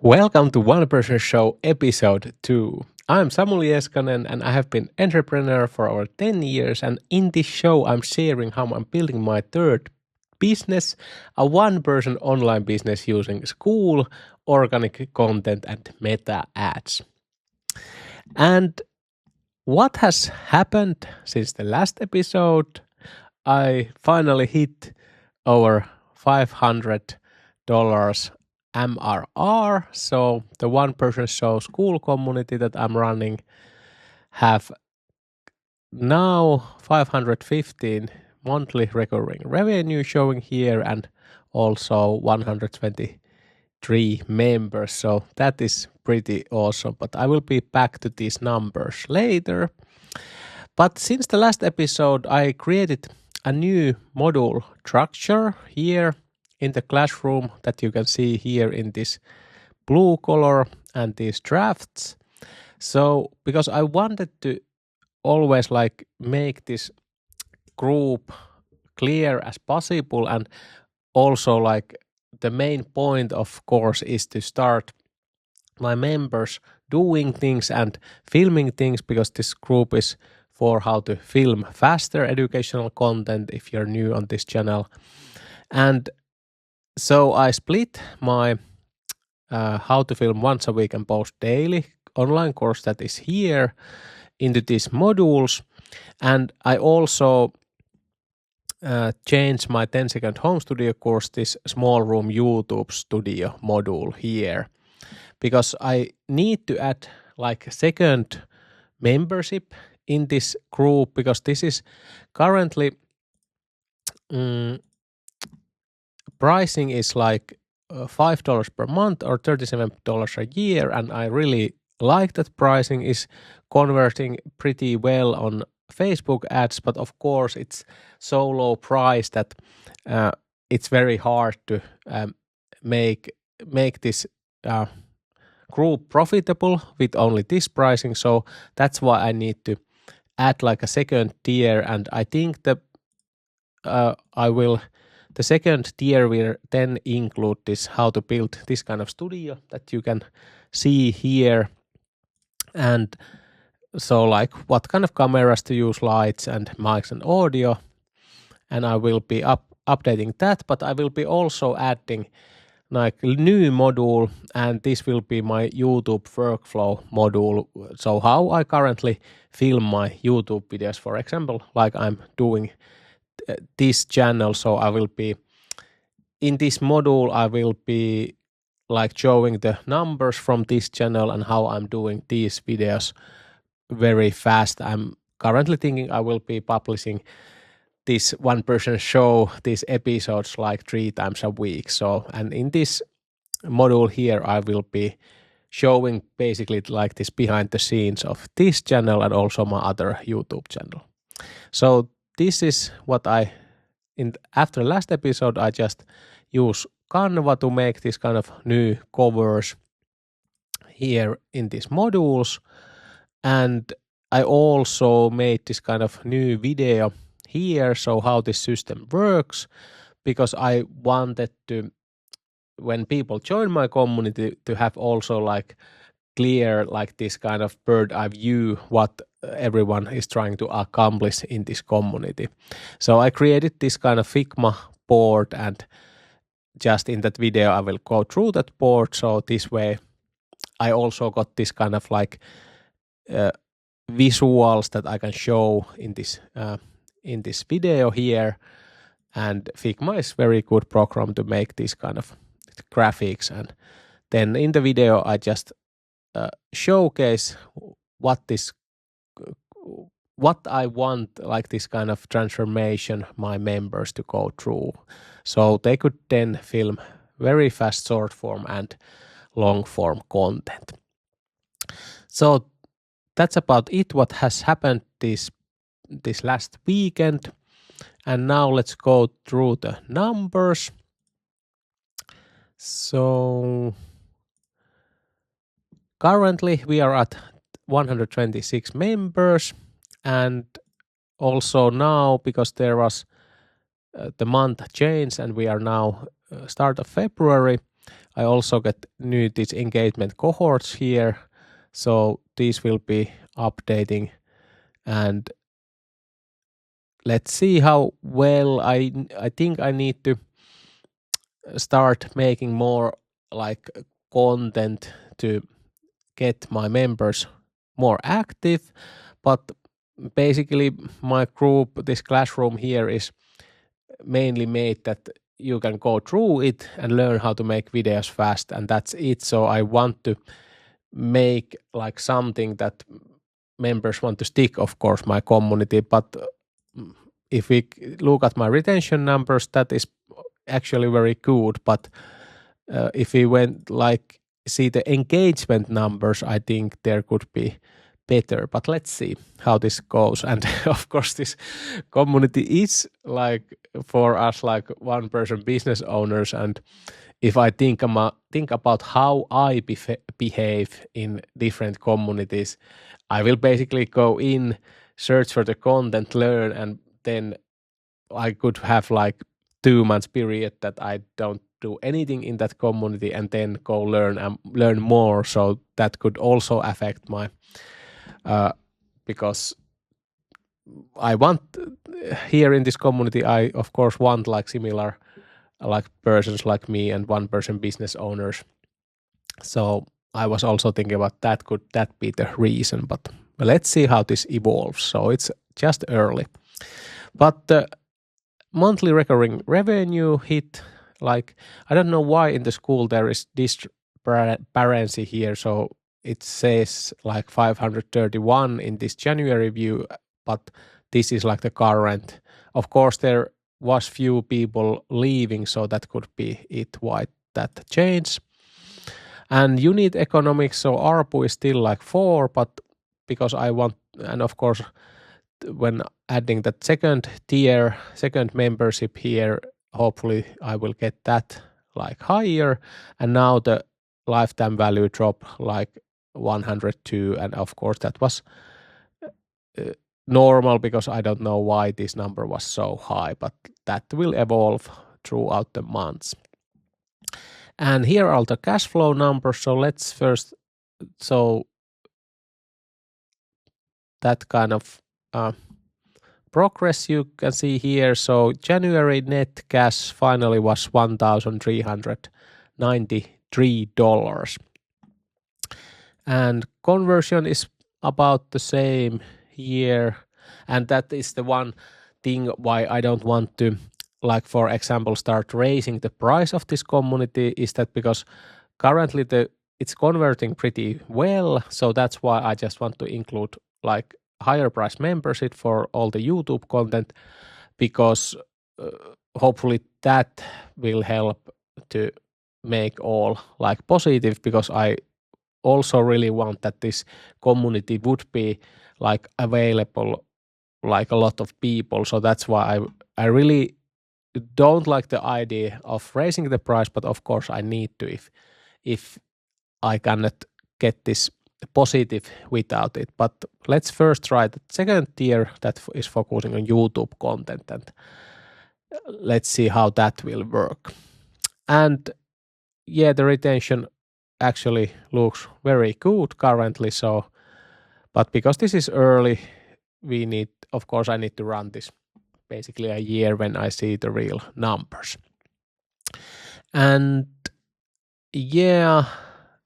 Welcome to One Person Show episode 2. I'm Samuli Eskanen and I have been entrepreneur for over 10 years, and in this show I'm sharing how I'm building my third business, a one-person online business using Skool, organic content and meta ads. And what has happened since the last episode? I finally hit over $500 MRR. So the one person show school community that I'm running have now 515 monthly recurring revenue showing here, and also 123 members. So that is pretty awesome. But I will be back to these numbers later. But since the last episode, I created a new module structure here in the classroom that you can see here in this blue color and these drafts. So because I wanted to always like make this group clear as possible, and also like the main point of course is to start my members doing things and filming things, because this group is for how to film faster educational content if you're new on this channel. And so I split my how to film once a week and post daily online course that is here into these modules. And I also changed my 10-second home studio course, this small room YouTube studio module here, because I need to add like a second membership in this group, because this is currently pricing is like $5 per month or $37 a year, and I really like that pricing is converting pretty well on Facebook ads, but of course it's so low price that it's very hard to make this group profitable with only this pricing. So that's why I need to add like a second tier, and I think the second tier will then include this how to build this kind of studio that you can see here, and so like what kind of cameras to use, lights and mics and audio, and I will be updating that. But I will be also adding like new module, and this will be my YouTube workflow module. So how I currently film my YouTube videos, for example, like I'm doing this channel. So I will be in this module, I will be like showing the numbers from this channel and how I'm doing these videos very fast. I'm currently thinking I will be publishing this one person show, these episodes like 3 times a week. So, and in this module here, I will be showing basically like this behind the scenes of this channel and also my other YouTube channel. So this is what after last episode, I just use Canva to make this kind of new covers here in these modules. And I also made this kind of new video here, so how this system works, because I wanted to, when people join my community, to have also like clear like this kind of bird eye view what everyone is trying to accomplish in this community. So I created this kind of Figma board, and just in that video I will go through that board. So this way I also got this kind of like visuals that I can show in this video here. And Figma is very good program to make this kind of graphics, and then in the video I just showcase what I want, like this kind of transformation my members to go through, so they could then film very fast short form and long form content. So that's about it what has happened this last weekend. And now let's go through the numbers. So currently we are at 126 members, and also now, because there was the month change and we are now start of February, I also get new these engagement cohorts here. So these will be updating, and let's see how well I think I need to start making more like content to get my members more active. But basically my group, this classroom here, is mainly made that you can go through it and learn how to make videos fast, and that's it. So I want to make like something that members want to stick, of course, my community. But if we look at my retention numbers, that is actually very good. But if we went like see the engagement numbers, I think there could be better. But let's see how this goes. And of course, this community is like for us like one person business owners. And if I think about how I behave in different communities, I will basically go in, search for the content, learn, and then I could have like 2 months period that I don't do anything in that community, and then go learn and learn more. So that could also affect my because I want here in this community, I of course want like similar like persons like me and one person business owners. So I was also thinking about that, could that be the reason, but let's see how this evolves. So it's just early. But the monthly recurring revenue hit, like I don't know why in the Skool there is discrepancy here. So it says like 531 in this January view, but this is like the current. Of course, there was few people leaving, so that could be it why that change. And unit economics, so ARPU is still like 4, but because I want, and of course, when adding that second tier, second membership here, hopefully I will get that like higher. And now the lifetime value drop like 102, and of course that was normal because I don't know why this number was so high, but that will evolve throughout the months. And here are the cash flow numbers. So let's first, so that kind of progress you can see here. So January net cash finally was $1,393. And conversion is about the same here. And that is the one thing why I don't want to, like for example, start raising the price of this community, is that because currently it's converting pretty well. So that's why I just want to include like higher price membership for all the YouTube content, because hopefully that will help to make all like positive, because I also really want that this community would be like available like a lot of people. So that's why I really don't like the idea of raising the price, but of course I need to if I cannot get this positive without it. But let's first try the second tier that is focusing on YouTube content, and let's see how that will work. And yeah, the retention actually looks very good currently. So, but because this is early, we need, of course, I need to run this basically a year when I see the real numbers. And yeah,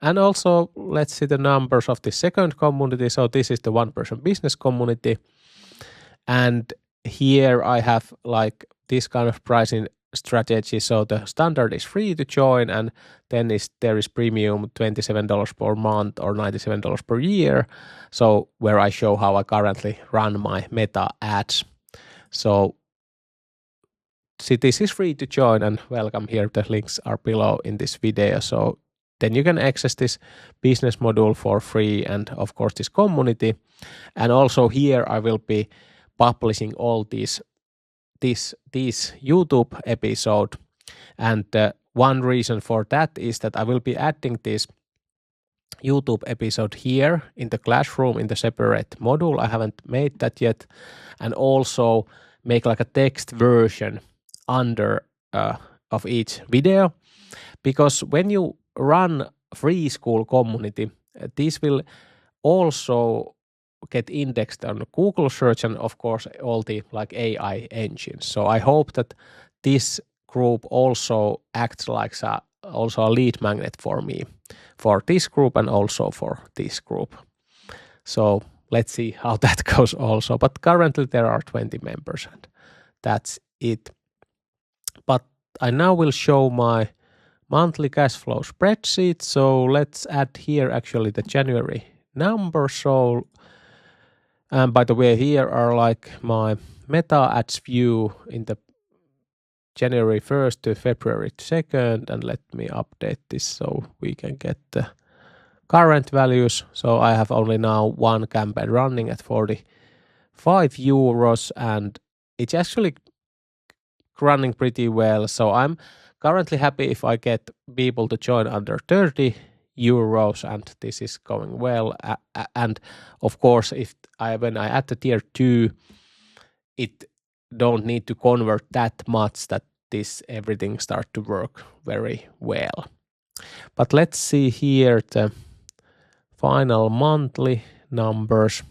and also let's see the numbers of the second community. So this is the one person business community, and here I have like this kind of pricing strategy. So the standard is free to join, and then there is premium $27 per month or $97 per year. So where I show how I currently run my meta ads. So see, this is free to join and welcome here. The links are below in this video. So then you can access this business module for free, and of course this community. And also here I will be publishing all these YouTube episode. And one reason for that is that I will be adding this YouTube episode here in the classroom in the separate module. I haven't made that yet. And also make like a text version under of each video, because when you run free school community, this will also get indexed on Google search and of course all the like AI engines. So I hope that this group also acts like also a lead magnet for me, for this group and also for this group. So let's see how that goes also. But currently there are 20 members and that's it. But I now will show my monthly cash flow spreadsheet. So let's add here actually the January number. So, and by the way, here are like my meta ads view in the January 1st to February 2nd. And let me update this so we can get the current values. So I have only now one campaign running at 45 euros and it's actually running pretty well. So I'm currently happy if I get people to join under 30 euros and this is going well. And of course, when I add the tier 2, it don't need to convert that much that this everything start to work very well. But let's see here the final monthly numbers.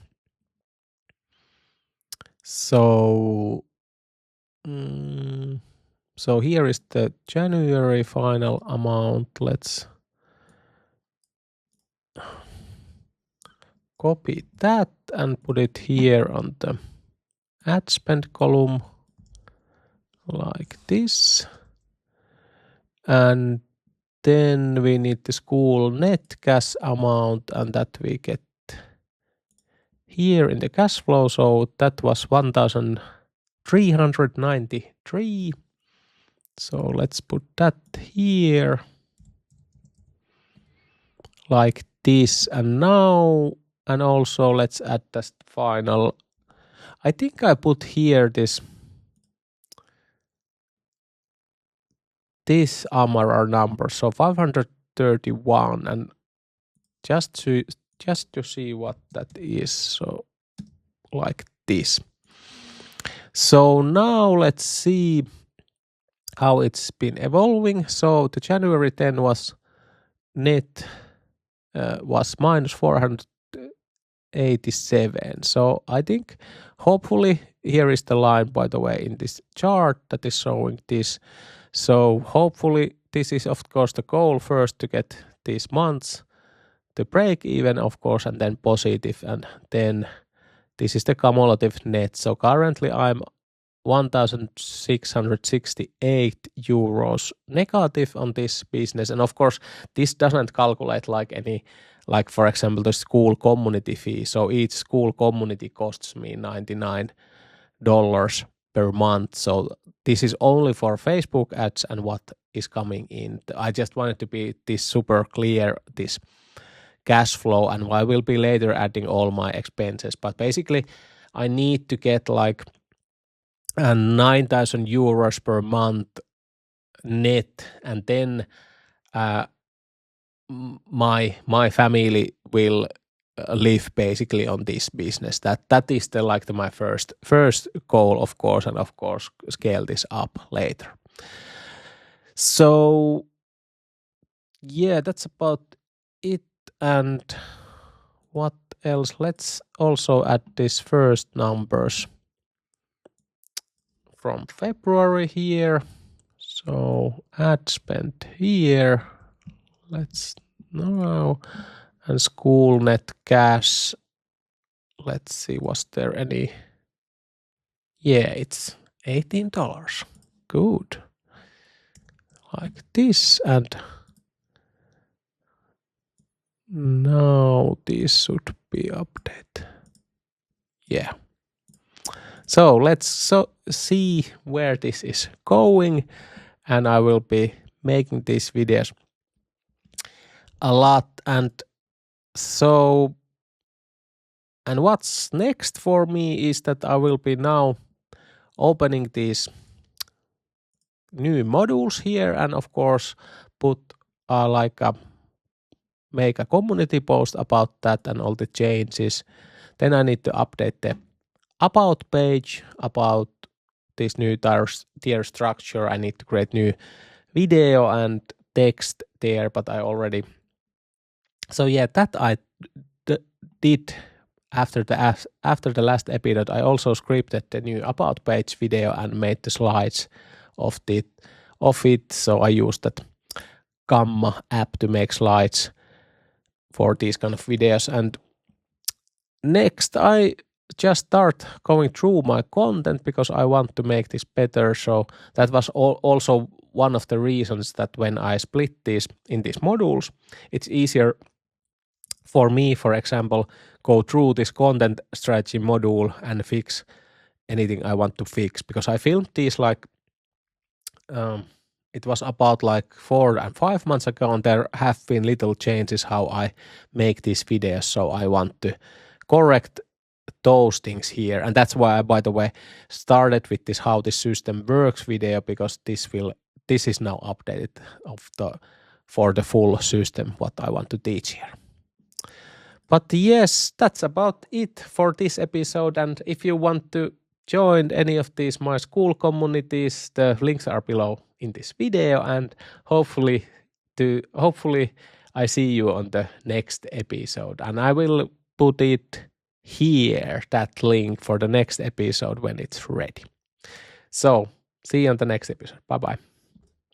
So here is the January final amount. Let's copy that and put it here on the ad spend column like this. And then we need the school net cash amount and that we get here in the cash flow. So that was 1,393. So let's put that here like this. And now, and also let's add this final. I think I put here this MRR number. So 531 and just to see what that is. So like this. So now let's see how it's been evolving. So the January 10 was net was minus 487. So I think hopefully here is the line, by the way, in this chart that is showing this. So hopefully this is of course the goal first to get these months to break even, of course, and then positive, and then this is the cumulative net. So currently I'm 1,668 euros negative on this business. And of course, this doesn't calculate like any, like for example, the school community fee. So each school community costs me $99 per month. So this is only for Facebook ads and what is coming in. I just wanted to be this super clear, this cash flow, and I will be later adding all my expenses. But basically, I need to get like 9,000 euros per month net, and then my family will live basically on this business. That is my first goal, of course, and of course scale this up later. So yeah, that's about it. And what else? Let's also add this first numbers from February here. So ad spend here. Let's now, and school net cash. Let's see, was there any? Yeah, it's $18. Good. Like this, and now this should be updated. Yeah. So let's see where this is going, and I will be making these videos a lot. And so, and what's next for me is that I will be now opening these new modules here, and of course put make a community post about that and all the changes. Then I need to update the about page about this new tier structure. I need to create new video, and text there, but I already. So yeah, that I did after the last episode. I also scripted the new about page video and made the slides of it. So I used that Gamma app to make slides for these kind of videos. And next I just start going through my content because I want to make this better. So that was also one of the reasons that when I split these in these modules, it's easier for me, for example, go through this content strategy module and fix anything I want to fix, because I filmed these like it was about like 4 and 5 months ago, and there have been little changes how I make these videos. So I want to correct those things here, and that's why I, by the way, started with this how this system works video, because this is now updated for the full system what I want to teach here. But yes, that's about it for this episode. And if you want to join any of these my Skool communities, the links are below in this video, and hopefully I see you on the next episode, and I will put it here, that link for the next episode when it's ready. So see you on the next episode. Bye bye.